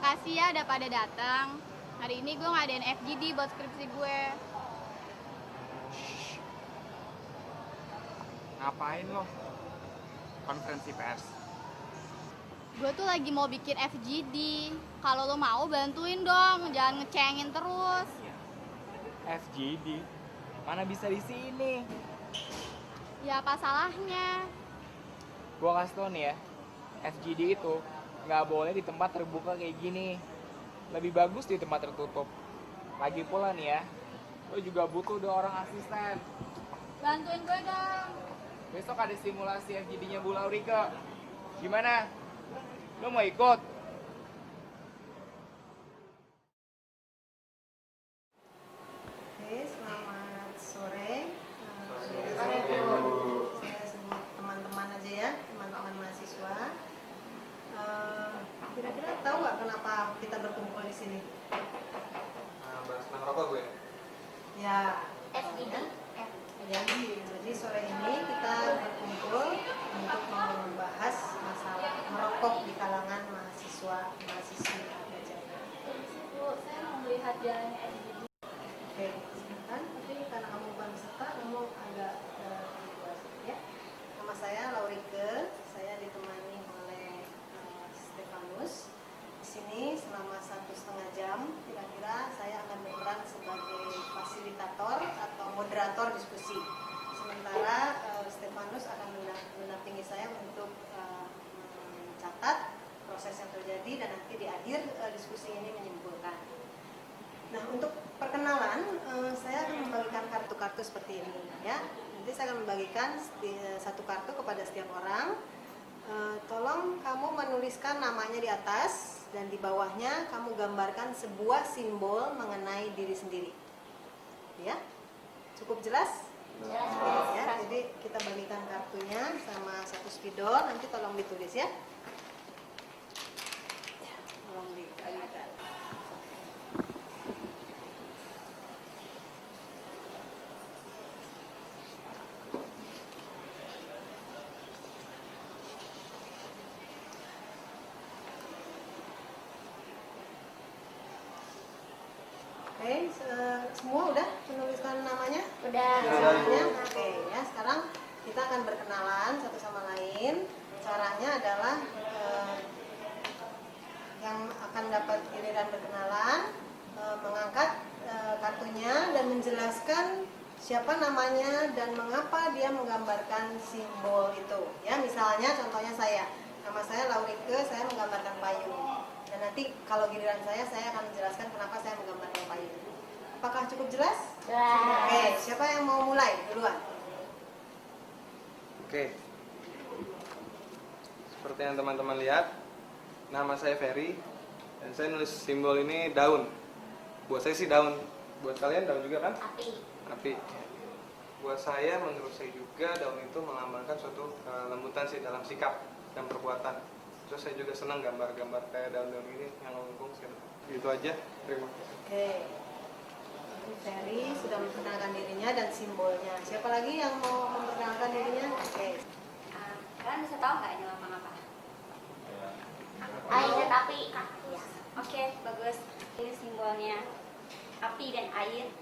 Makasih ya udah pada datang. Hari ini gue ngadain FGD buat skripsi gue. Ngapain lo? Konferensi pers? Gue tuh lagi mau bikin FGD. Kalau lo mau bantuin dong, jangan ngecengin terus. FGD? Mana bisa di sini? Ya apa salahnya? Gua kasih tau nih ya, FGD itu nggak boleh di tempat terbuka kayak gini. Lebih bagus di tempat tertutup. Lagi pula nih ya, lo juga butuh 2 orang asisten. Bantuin gue dong. Besok ada simulasi FGD-nya Bu Laurike. Gimana? Lo mau ikut? Oke, selamat sore. Saya sebut teman-teman aja ya, teman-teman mahasiswa. Kira-kira tahu nggak kenapa kita berkumpul di sini? Bahas tentang rokok gue. Ya, jadi sore ini kita berkumpul untuk membahas masalah merokok di kalangan mahasiswa-mahasiswi Atmajaya. Bu, saya mau melihat jalannya FGD. Oke, silakan. Tapi karena kamu bukan peserta, kamu agak ya. Nama saya Laurike. Saya ditemani oleh Stefanus. Di sini selama 1,5 jam, kira-kira saya akan berperan sebagai fasilitator atau moderator diskusi. Sementara Stefanus akan mendampingi saya untuk mencatat proses yang terjadi dan nanti di akhir diskusi ini menyimpulkan. Nah, untuk perkenalan, saya akan membagikan kartu-kartu seperti ini ya. Nanti saya akan membagikan satu kartu kepada setiap orang. Tolong kamu menuliskan namanya di atas dan di bawahnya kamu gambarkan sebuah simbol mengenai diri sendiri. Ya, cukup jelas? Jelas. Ya, jadi kita bagikan kartunya sama satu spidol. Nanti tolong ditulis ya. Tolong dibagikan. Oke, semua udah menuliskan namanya? Udah. Namanya? Oke, ya sekarang kita akan berkenalan satu sama lain. Caranya adalah yang akan dapat giliran berkenalan mengangkat kartunya dan menjelaskan siapa namanya dan mengapa dia menggambarkan simbol itu. Ya, misalnya contohnya nama saya Laurike, saya menggambarkan payung. Dan nanti kalau giliran saya akan menjelaskan kenapa saya menggambarkan payung. Apakah cukup jelas? Jelas. Oke, siapa yang mau mulai duluan? Oke. Seperti yang teman-teman lihat, nama saya Ferry dan saya nulis simbol ini daun. Buat saya sih daun. Buat kalian daun juga kan? Api. Buat saya, menurut saya juga daun itu melambangkan suatu kelembutan sih dalam sikap dan perbuatan. Terus saya juga senang gambar-gambar kayak daun-daun ini yang melengkung sih. Itu aja. Terima kasih. Oke. Ferry sudah memperkenalkan dirinya dan simbolnya. Siapa lagi yang mau memperkenalkan dirinya? Oke. Kalian bisa tahu nggak ini lambang apa? Air dan api. Ya. Oke, bagus. Ini simbolnya api dan air.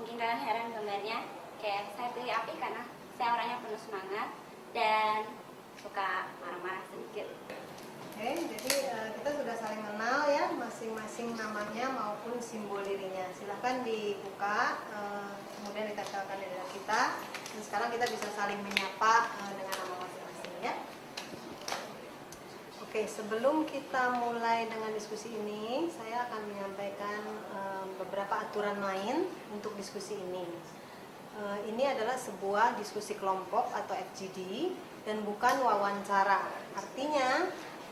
Mungkin kalian heran gambarnya. Kayak saya pilih api karena saya orangnya penuh semangat dan suka marah-marah sedikit. Oke, jadi kita sudah saling kenal ya, masing-masing namanya maupun simbol dirinya. Silahkan dibuka, kemudian ditempelkan di dada kita. Dan sekarang kita bisa saling menyapa dengan nama masing-masing ya. Oke, sebelum kita mulai dengan diskusi ini, saya akan menyampaikan beberapa aturan main untuk diskusi ini. Ini adalah sebuah diskusi kelompok atau FGD dan bukan wawancara. Artinya,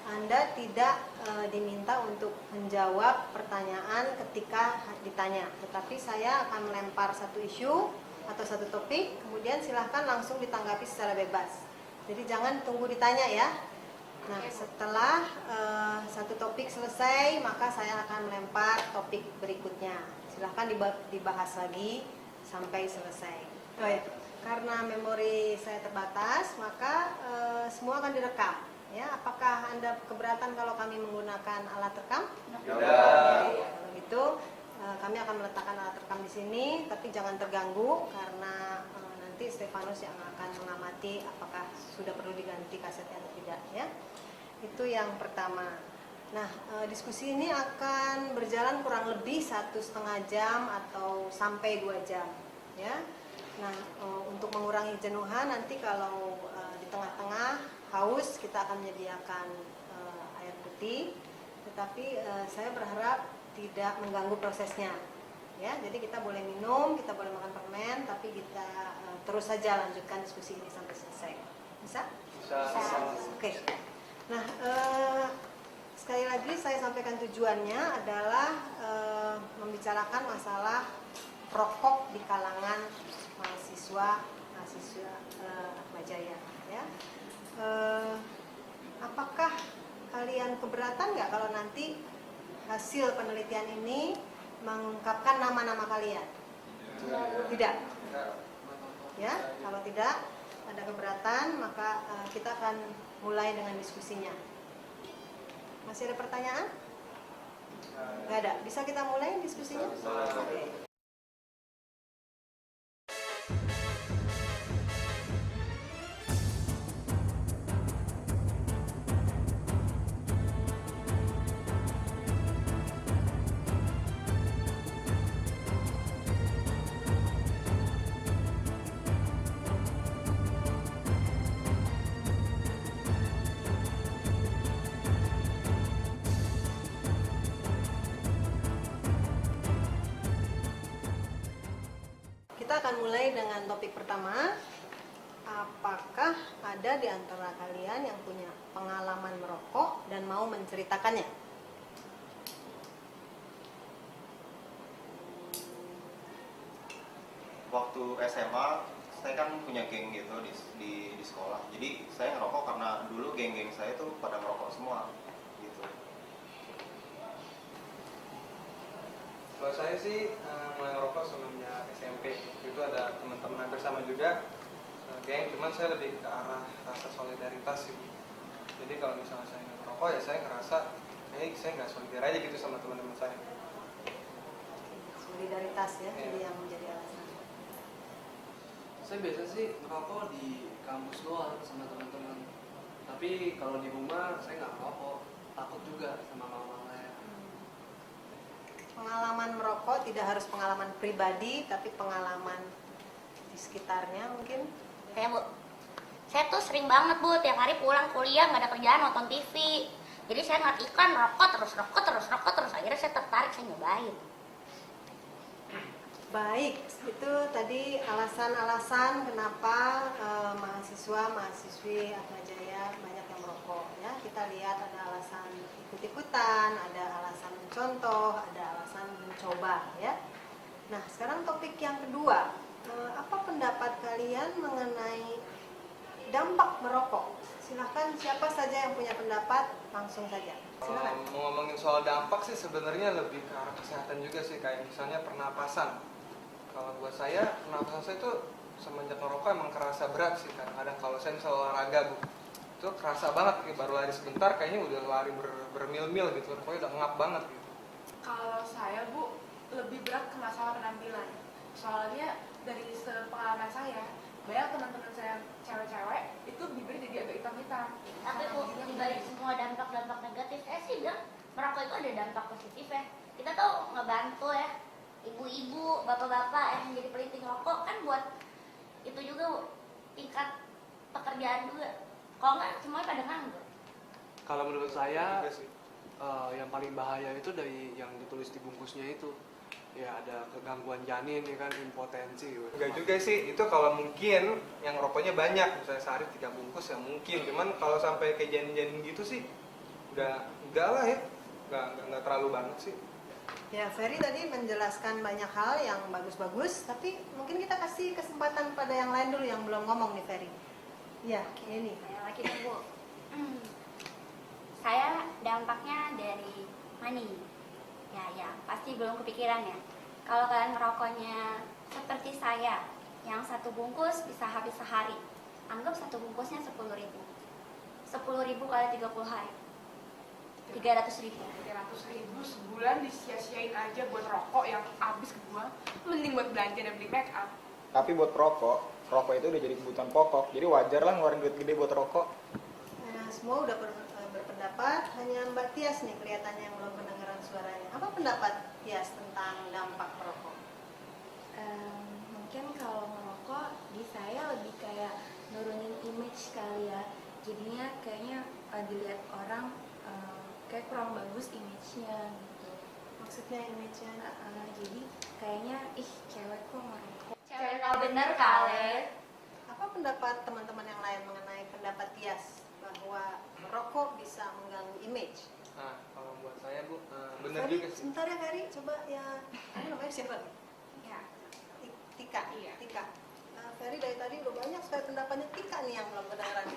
Anda tidak diminta untuk menjawab pertanyaan ketika ditanya, tetapi saya akan melempar satu isu atau satu topik, kemudian silahkan langsung ditanggapi secara bebas. Jadi jangan tunggu ditanya ya. Nah, setelah satu topik selesai, maka saya akan melempar topik berikutnya. Silahkan dibahas lagi sampai selesai. Oh ya, karena memori saya terbatas, maka semua akan direkam. Ya, apakah Anda keberatan kalau kami menggunakan alat rekam? Tidak. Ya, kalau gitu kami akan meletakkan alat rekam di sini, tapi jangan terganggu karena nanti Stefanus yang akan mengamati apakah sudah perlu diganti kasetnya atau tidak ya. Itu yang pertama. Nah, diskusi ini akan berjalan kurang lebih 1,5 jam atau sampai 2 jam ya. Nah, untuk mengurangi jenuhan nanti kalau di tengah-tengah haus kita akan menyediakan air putih, tetapi saya berharap tidak mengganggu prosesnya ya. Jadi kita boleh minum, kita boleh makan permen, tapi kita terus saja lanjutkan diskusi ini sampai selesai. Bisa? Bisa. Oke. Nah, sekali lagi saya sampaikan tujuannya adalah membicarakan masalah rokok di kalangan mahasiswa Atmajaya ya. Apakah kalian keberatan nggak kalau nanti hasil penelitian ini mengungkapkan nama-nama kalian? Tidak. Ya, kalau tidak ada keberatan maka kita akan mulai dengan diskusinya. Masih ada pertanyaan? Nggak ada. Bisa kita mulai diskusinya? Oke. Kita akan mulai dengan topik pertama. Apakah ada di antara kalian yang punya pengalaman merokok dan mau menceritakannya? Waktu SMA saya kan punya geng gitu di sekolah. Jadi saya ngerokok karena dulu geng-geng saya tuh pada ngerokok semua gitu. Kalau saya sih mulai ngerokok semenjak SMP. Itu ada teman-teman hampir sama juga geng, cuman saya lebih ke arah rasa solidaritas sih. Jadi kalau misalnya saya nggak ngerokok ya saya ngerasa saya nggak solidar aja gitu sama teman-teman saya. Solidaritas ya, Iya. jadi yang menjadi alasan. Saya biasa sih ngerokok di kampus doang sama teman-teman. Tapi kalau di rumah saya nggak ngerokok, takut juga sama mama saya. Pengalaman merokok tidak harus pengalaman pribadi, tapi pengalaman di sekitarnya mungkin. Saya Bu, saya tuh sering banget Bu, tiap hari pulang kuliah nggak ada kerjaan nonton TV. Jadi saya ngeliat iklan rokok terus. Akhirnya saya tertarik, saya nyobain. Baik, itu tadi alasan-alasan kenapa mahasiswa-mahasiswi Atmajaya banyak yang merokok ya. Kita lihat ada alasan ikut-ikutan, ada alasan mencontoh, ada alasan mencoba ya. Nah, sekarang topik yang kedua. Apa pendapat kalian mengenai dampak merokok? Silahkan, siapa saja yang punya pendapat langsung saja. Silakan. Mau ngomongin soal dampak sih sebenarnya lebih ke arah kesehatan juga sih, kayak misalnya pernapasan. Kalau buat saya, pernapasan saya itu semenjak ngerokok emang kerasa berat sih. Kadang-kadang kalau saya misalnya olahraga Bu, itu kerasa banget, kayak baru lari sebentar kayaknya udah lari bermil-mil gitu, pokoknya udah ngap banget gitu. Kalau saya Bu, lebih berat ke masalah penampilan. Soalnya dari sepengalaman saya, banyak teman-teman saya cewek-cewek itu bibirnya jadi agak hitam-hitam. Tapi Bu, dibalik semua dampak-dampak negatif, saya sih bilang merokok itu ada dampak positif ya. Kita tuh ngebantu ya, ibu-ibu, bapak-bapak yang jadi pelinting rokok kan buat itu juga Bu, tingkat pekerjaan juga. Kalau nggak semuanya pada nganggur. Kalau menurut saya Juga sih. yang paling bahaya itu dari yang ditulis di bungkusnya itu. Ya ada kegangguan janin ya kan, impotensi gitu. Enggak juga sih, itu kalau mungkin yang rokoknya banyak, misalnya sehari 3 bungkus ya mungkin. Cuman kalau sampai kayak janin-janin gitu sih, enggak lah ya, enggak terlalu banget sih. Ya, Ferry tadi menjelaskan banyak hal yang bagus-bagus, tapi mungkin kita kasih kesempatan pada yang lain dulu yang belum ngomong nih, Ferry. Ya, ini. Saya lagi nih Bu. Saya dampaknya dari money. Ya, pasti belum kepikiran ya. Kalau kalian merokoknya seperti saya, yang 1 bungkus bisa habis sehari. Anggap 1 bungkusnya 10.000. 10.000 kali 30 hari. 300.000. 300.000 sebulan disia-siain aja buat rokok yang habis kebuang. Mending buat belanja dan beli make up. Tapi buat rokok itu udah jadi kebutuhan pokok. Jadi wajar lah ngeluarin duit gede buat rokok. Nah, semua udah berpendapat, hanya Mbak Tias nih kelihatannya yang belum kedengeran suaranya. Apa pendapat Tias tentang dampak merokok? Mungkin kalau merokok di saya lebih kayak nurunin image kali ya. Jadinya kayaknya dilihat orang kayak kurang bagus image-nya gitu. Maksudnya image-nya? Jadi kayaknya cewek kok merokok. Cewek nggak bener kali. Apa pendapat teman-teman yang lain mengenai pendapat Tias bahwa merokok bisa mengganggu image? Nah, kalau buat saya Bu, bener Ferry, juga sih. sebentar ya Ferry, coba ya. Kamu namanya siapa? Ya. Tika. Iya. Tika. Ferry dari tadi udah banyak sekali pendapatnya Tika nih yang belum kedengeran.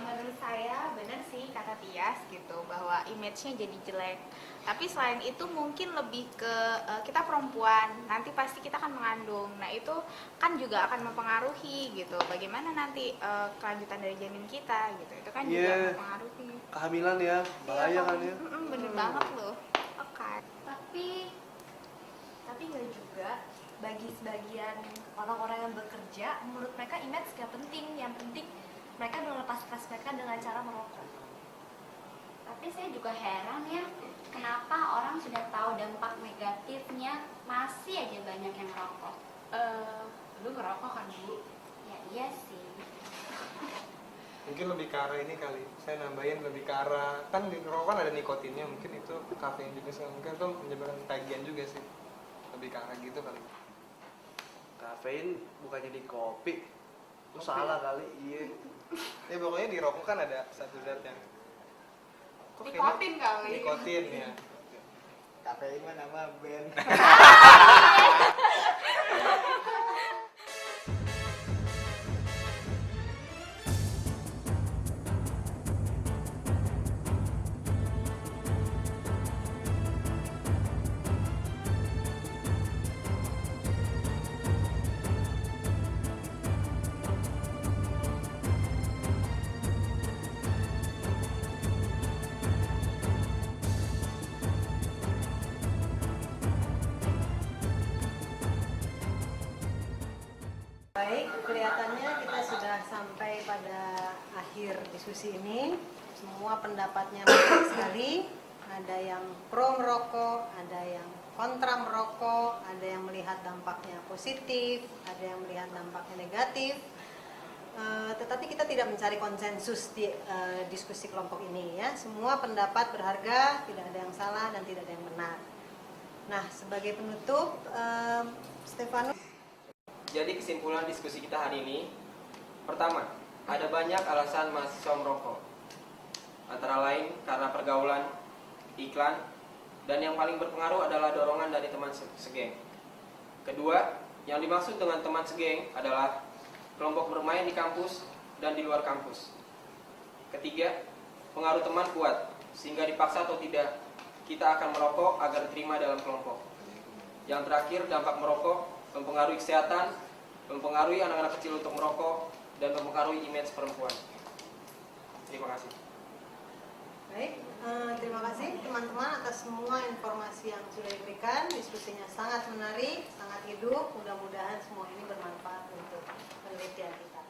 Menurut saya benar sih kata Tias gitu bahwa image-nya jadi jelek. Tapi selain itu mungkin lebih ke kita perempuan, nanti pasti kita akan mengandung. Nah itu kan juga akan mempengaruhi gitu. Bagaimana nanti kelanjutan dari janin kita gitu. Itu kan juga mempengaruhi. Kehamilan ya, bahaya kan ya. Bener banget loh. Oke. Tapi nggak juga, bagi sebagian orang-orang yang bekerja, menurut mereka image gak penting. Yang penting mereka melepas stres mereka dengan cara merokok. Tapi saya juga heran ya, kenapa orang sudah tahu dampak negatifnya masih aja banyak yang ngerokok. Lu ngerokok kan Bu? Ya iya sih. Mungkin lebih ke arah ini kali. Saya nambahin lebih ke arah, kan di rokok kan ada nikotinnya, mungkin itu kafein juga sih. Mungkin itu menyebabkan tagihan juga sih. Lebih ke arah gitu kali. Kafein bukannya di kopi. Lu salah kali, iya. Ya pokoknya di rokok kan ada satu zat yang Nikotin kali. nikotin ya. Kafein mah nama band. Baik, kelihatannya kita sudah sampai pada akhir diskusi ini. Semua pendapatnya menarik sekali. Ada yang pro merokok, ada yang kontra merokok, ada yang melihat dampaknya positif, ada yang melihat dampaknya negatif. Tetapi kita tidak mencari konsensus di diskusi kelompok ini ya. Semua pendapat berharga, tidak ada yang salah dan tidak ada yang benar. Nah, sebagai penutup, Stefano. Jadi kesimpulan diskusi kita hari ini, pertama, ada banyak alasan mahasiswa merokok. Antara lain karena pergaulan, iklan, dan yang paling berpengaruh adalah dorongan dari teman segeng. Kedua, yang dimaksud dengan teman segeng adalah kelompok bermain di kampus dan di luar kampus. Ketiga, pengaruh teman kuat, sehingga dipaksa atau tidak, kita akan merokok agar diterima dalam kelompok. Yang terakhir, dampak merokok mempengaruhi kesehatan, mempengaruhi anak-anak kecil untuk merokok, dan mempengaruhi image perempuan. Terima kasih. Baik, terima kasih teman-teman atas semua informasi yang sudah diberikan. Diskusinya sangat menarik, sangat hidup. Mudah-mudahan semua ini bermanfaat untuk penelitian kita.